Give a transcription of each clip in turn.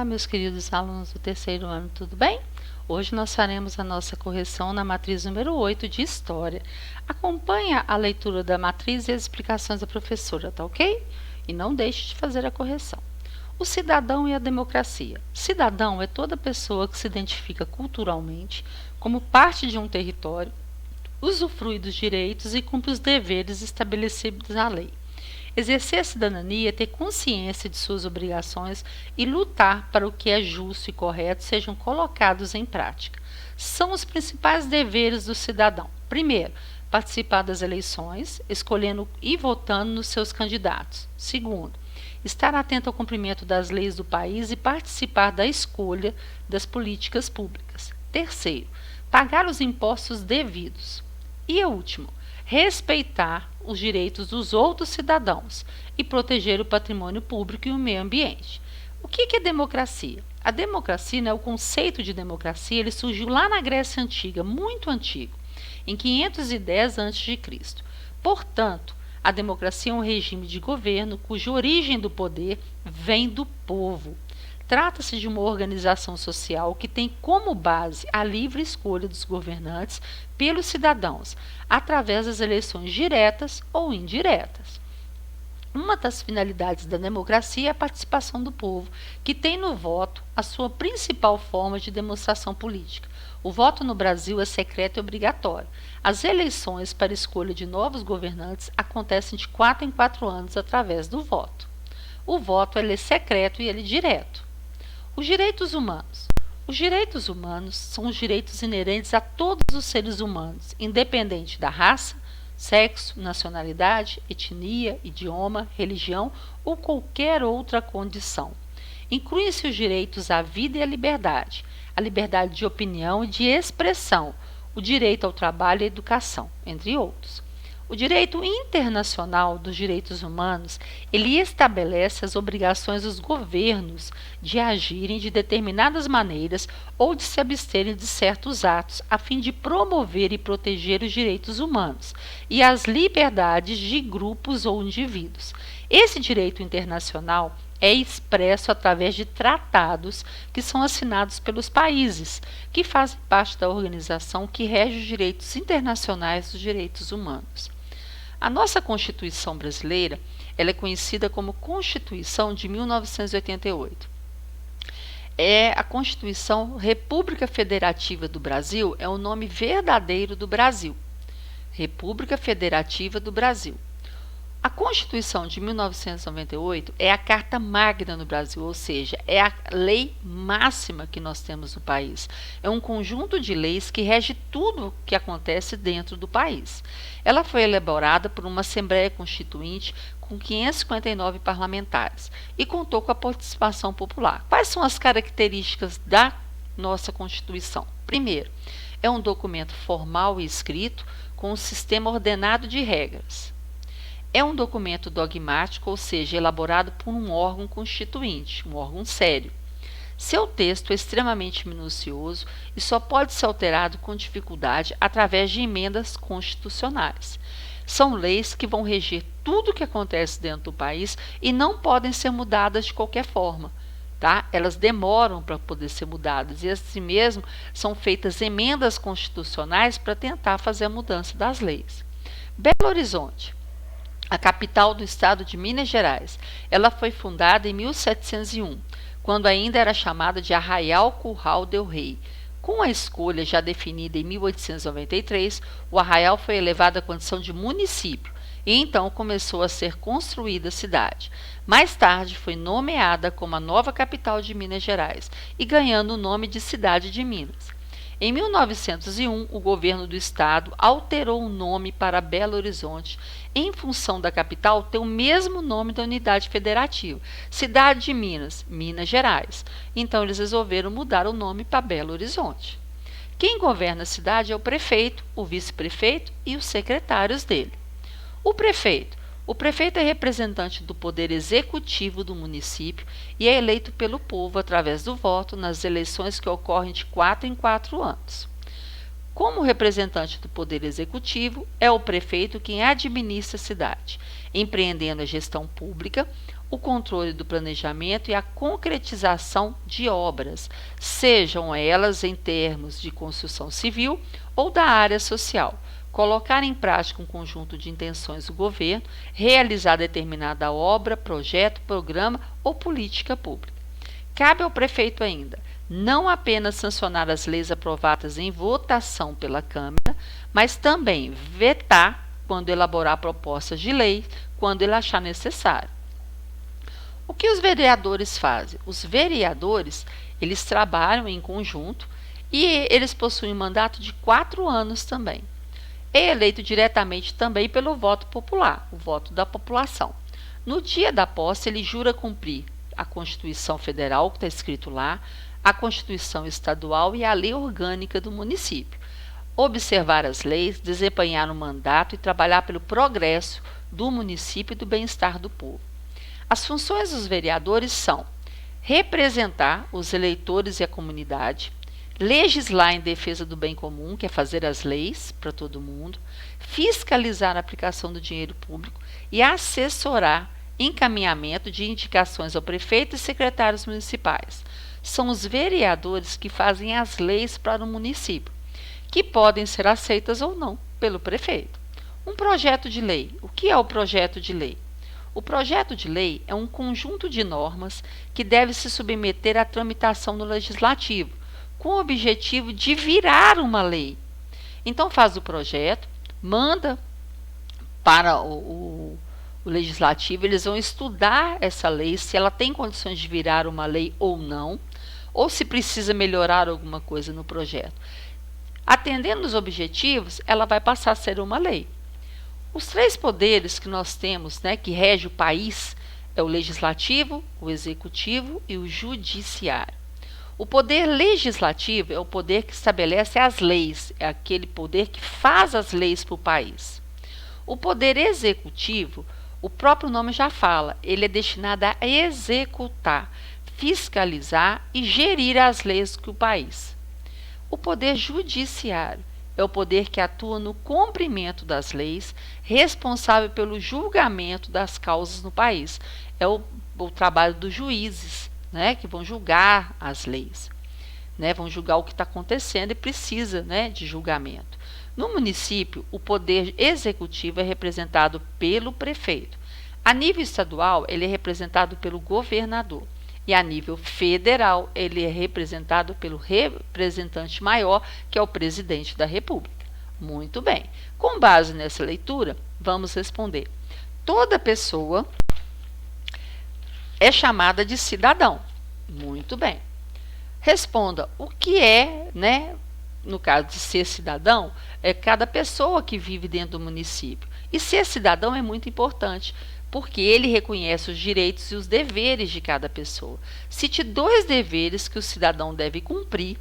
meus queridos alunos do terceiro ano, tudo bem? Hoje nós faremos a nossa correção na matriz número 8 de História. Acompanhe a leitura da matriz e as explicações da professora, tá ok? E não deixe de fazer a correção. O cidadão e a democracia. Cidadão é toda pessoa que se identifica culturalmente como parte de um território, usufrui dos direitos e cumpre os deveres estabelecidos na lei. Exercer a cidadania é ter consciência de suas obrigações e lutar para o que é justo e correto sejam colocados em prática. São os principais deveres do cidadão. Primeiro, participar das eleições, escolhendo e votando nos seus candidatos. Segundo, estar atento ao cumprimento das leis do país e participar da escolha das políticas públicas. Terceiro, pagar os impostos devidos. E o último, respeitar os direitos dos outros cidadãos e proteger o patrimônio público e o meio ambiente. O que é democracia? A democracia, o conceito de democracia, ele surgiu lá na Grécia Antiga, muito antigo, em 510 a.C. Portanto, a democracia é um regime de governo cuja origem do poder vem do povo. Trata-se de uma organização social que tem como base a livre escolha dos governantes pelos cidadãos, através das eleições diretas ou indiretas. Uma das finalidades da democracia é a participação do povo, que tem no voto a sua principal forma de demonstração política. O voto no Brasil é secreto e obrigatório. As eleições para a escolha de novos governantes acontecem de 4 em 4 anos através do voto. O voto ele é secreto e ele é direto. Os direitos humanos. Os direitos humanos são os direitos inerentes a todos os seres humanos, independente da raça, sexo, nacionalidade, etnia, idioma, religião ou qualquer outra condição. Incluem-se os direitos à vida e à liberdade, a liberdade de opinião e de expressão, o direito ao trabalho e à educação, entre outros. O direito internacional dos direitos humanos, ele estabelece as obrigações dos governos de agirem de determinadas maneiras ou de se absterem de certos atos a fim de promover e proteger os direitos humanos e as liberdades de grupos ou indivíduos. Esse direito internacional é expresso através de tratados que são assinados pelos países que fazem parte da organização que rege os direitos internacionais dos direitos humanos. A nossa Constituição brasileira, ela é conhecida como Constituição de 1988. É a Constituição República Federativa do Brasil, é o nome verdadeiro do Brasil. República Federativa do Brasil. A Constituição de 1998 é a Carta Magna no Brasil, ou seja, é a lei máxima que nós temos no país. É um conjunto de leis que rege tudo o que acontece dentro do país. Ela foi elaborada por uma Assembleia Constituinte com 559 parlamentares e contou com a participação popular. Quais são as características da nossa Constituição? Primeiro, é um documento formal e escrito com um sistema ordenado de regras. É um documento dogmático, ou seja, elaborado por um órgão constituinte, um órgão sério. Seu texto é extremamente minucioso e só pode ser alterado com dificuldade através de emendas constitucionais. São leis que vão reger tudo o que acontece dentro do país e não podem ser mudadas de qualquer forma. Tá? Elas demoram para poder ser mudadas e assim mesmo são feitas emendas constitucionais para tentar fazer a mudança das leis. Belo Horizonte. A capital do estado de Minas Gerais. Ela foi fundada em 1701, quando ainda era chamada de Arraial Curral del Rei. Com a escolha já definida em 1893, o Arraial foi elevado à condição de município e então começou a ser construída a cidade. Mais tarde foi nomeada como a nova capital de Minas Gerais e ganhando o nome de Cidade de Minas. Em 1901, o governo do estado alterou o nome para Belo Horizonte, em função da capital ter o mesmo nome da unidade federativa, Cidade de Minas, Minas Gerais. Então, eles resolveram mudar o nome para Belo Horizonte. Quem governa a cidade é o prefeito, o vice-prefeito e os secretários dele. O prefeito. O prefeito é representante do poder executivo do município e é eleito pelo povo através do voto nas eleições que ocorrem de 4 em 4 anos. Como representante do poder executivo, é o prefeito quem administra a cidade. empreendendo a gestão pública, o controle do planejamento e a concretização de obras, sejam elas em termos de construção civil ou da área social. Colocar em prática um conjunto de intenções do governo, realizar determinada obra, projeto, programa ou política pública. Cabe ao prefeito ainda não apenas sancionar as leis aprovadas em votação pela Câmara, mas também vetar quando elaborar propostas de lei, quando ele achar necessário. O que os vereadores fazem? Os vereadores, eles trabalham em conjunto e eles possuem um mandato de 4 anos também. É eleito diretamente também pelo voto popular, o voto da população. No dia da posse, ele jura cumprir a Constituição Federal, que está escrito lá, a Constituição Estadual e a Lei Orgânica do município. Observar as leis, desempenhar o mandato e trabalhar pelo progresso do município e do bem-estar do povo. As funções dos vereadores são representar os eleitores e a comunidade, legislar em defesa do bem comum, que é fazer as leis para todo mundo, fiscalizar a aplicação do dinheiro público e assessorar encaminhamento de indicações ao prefeito e secretários municipais. São os vereadores que fazem as leis para o município, que podem ser aceitas ou não pelo prefeito. Um projeto de lei. O que é o projeto de lei? O projeto de lei é um conjunto de normas que deve se submeter à tramitação no legislativo, com o objetivo de virar uma lei. Então faz o projeto, manda para o legislativo, eles vão estudar essa lei, se ela tem condições de virar uma lei ou não, ou se precisa melhorar alguma coisa no projeto. Atendendo os objetivos, ela vai passar a ser uma lei. Os 3 poderes que nós temos, que rege o país, é o legislativo, o executivo e o judiciário. O poder legislativo é o poder que estabelece as leis, é aquele poder que faz as leis para o país. O poder executivo, o próprio nome já fala, ele é destinado a executar, fiscalizar e gerir as leis do país. O poder judiciário é o poder que atua no cumprimento das leis, responsável pelo julgamento das causas no país. É o trabalho dos juízes, que vão julgar as leis, vão julgar o que está acontecendo e precisa, de julgamento. No município, o poder executivo é representado pelo prefeito. A nível estadual, ele é representado pelo governador. E a nível federal, ele é representado pelo representante maior, que é o presidente da República. Muito bem. Com base nessa leitura, vamos responder. Toda pessoa é chamada de cidadão. Muito bem. Responda, o que é, no caso de ser cidadão, é cada pessoa que vive dentro do município. E ser cidadão é muito importante, porque ele reconhece os direitos e os deveres de cada pessoa. Cite 2 deveres que o cidadão deve cumprir,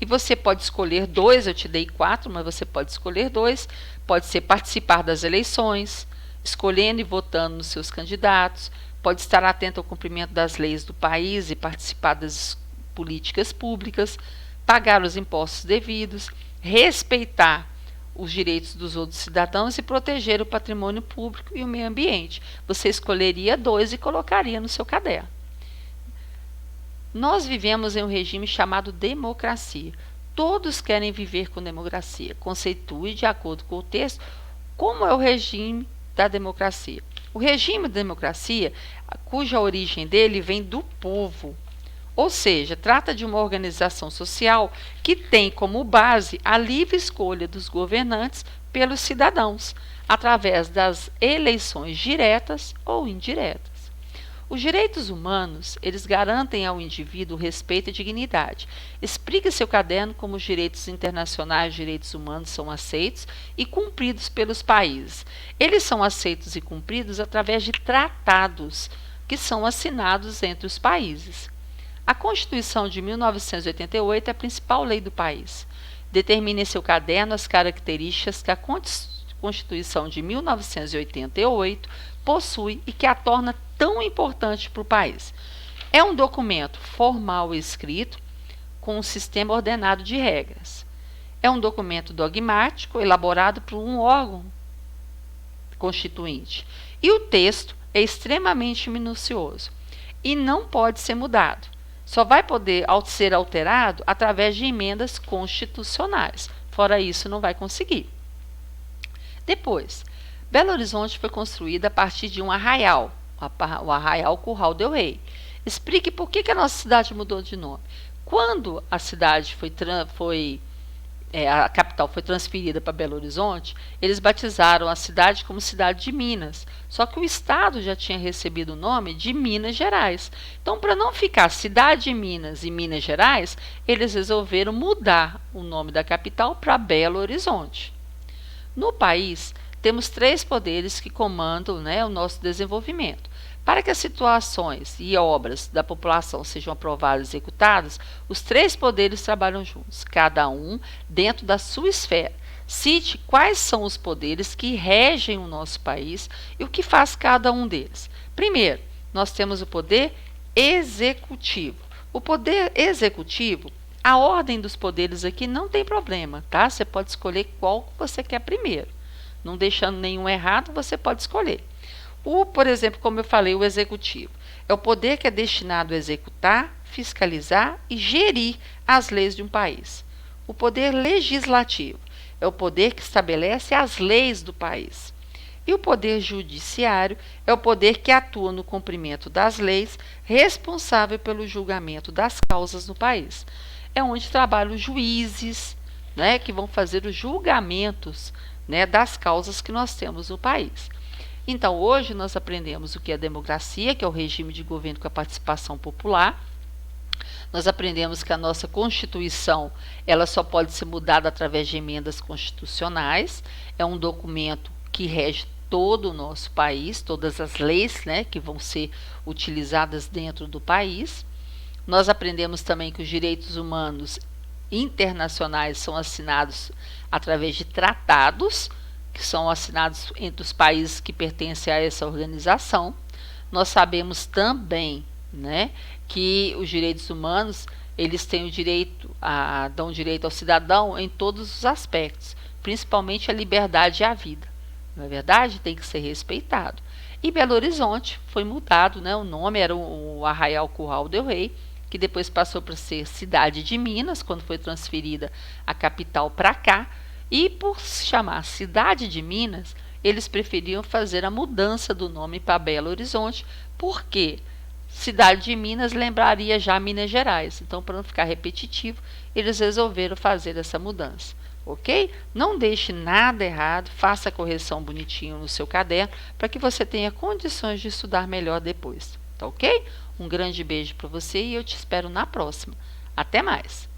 e você pode escolher 2, eu te dei 4, mas você pode escolher 2, pode ser participar das eleições, escolhendo e votando nos seus candidatos, pode estar atento ao cumprimento das leis do país e participar das políticas públicas, pagar os impostos devidos, respeitar os direitos dos outros cidadãos e proteger o patrimônio público e o meio ambiente. Você escolheria 2 e colocaria no seu caderno. Nós vivemos em um regime chamado democracia. Todos querem viver com democracia. Conceitue, de acordo com o texto, como é o regime da democracia. O regime da democracia, cuja origem dele vem do povo. Ou seja, trata de uma organização social que tem como base a livre escolha dos governantes pelos cidadãos, através das eleições diretas ou indiretas. Os direitos humanos, eles garantem ao indivíduo respeito e dignidade. Explique em seu caderno como os direitos internacionais e direitos humanos são aceitos e cumpridos pelos países. Eles são aceitos e cumpridos através de tratados que são assinados entre os países. A Constituição de 1988 é a principal lei do país. Determine em seu caderno as características que a Constituição de 1988 possui e que a torna tão importante para o país. É um documento formal e escrito, com um sistema ordenado de regras. É um documento dogmático, elaborado por um órgão constituinte. E o texto é extremamente minucioso e não pode ser mudado. Só vai poder ser alterado através de emendas constitucionais. Fora isso, não vai conseguir. Depois, Belo Horizonte foi construída a partir de um arraial, o Arraial Curral del Rei. Explique por que a nossa cidade mudou de nome. Quando a cidade a capital foi transferida para Belo Horizonte, eles batizaram a cidade como Cidade de Minas. Só que o estado já tinha recebido o nome de Minas Gerais. Então, para não ficar Cidade de Minas e Minas Gerais, eles resolveram mudar o nome da capital para Belo Horizonte. No país, temos 3 poderes que comandam, o nosso desenvolvimento. Para que as situações e obras da população sejam aprovadas e executadas, os 3 poderes trabalham juntos, cada um dentro da sua esfera. Cite quais são os poderes que regem o nosso país e o que faz cada um deles. Primeiro, nós temos o poder executivo. O poder executivo, a ordem dos poderes aqui não tem problema, tá? Você pode escolher qual você quer primeiro. Não deixando nenhum errado, você pode escolher. Por exemplo, como eu falei, o executivo é o poder que é destinado a executar, fiscalizar e gerir as leis de um país. O poder legislativo é o poder que estabelece as leis do país. E o poder judiciário é o poder que atua no cumprimento das leis, responsável pelo julgamento das causas no país. É onde trabalham os juízes, que vão fazer os julgamentos, das causas que nós temos no país. Então, hoje nós aprendemos o que é democracia, que é o regime de governo com a participação popular. Nós aprendemos que a nossa Constituição, ela só pode ser mudada através de emendas constitucionais. É um documento que rege todo o nosso país, todas as leis, que vão ser utilizadas dentro do país. Nós aprendemos também que os direitos humanos internacionais são assinados através de tratados, que são assinados entre os países que pertencem a essa organização. Nós sabemos também, que os direitos humanos, eles têm dão direito ao cidadão em todos os aspectos, principalmente a liberdade e a vida. Não é verdade? Tem que ser respeitado. E Belo Horizonte foi mudado, o nome era o Arraial Curral del Rei, que depois passou para ser Cidade de Minas, quando foi transferida a capital para cá. E por se chamar Cidade de Minas, eles preferiam fazer a mudança do nome para Belo Horizonte, porque Cidade de Minas lembraria já Minas Gerais. Então, para não ficar repetitivo, eles resolveram fazer essa mudança. Ok? Não deixe nada errado, faça a correção bonitinho no seu caderno, para que você tenha condições de estudar melhor depois. Tá ok? Um grande beijo para você e eu te espero na próxima. Até mais!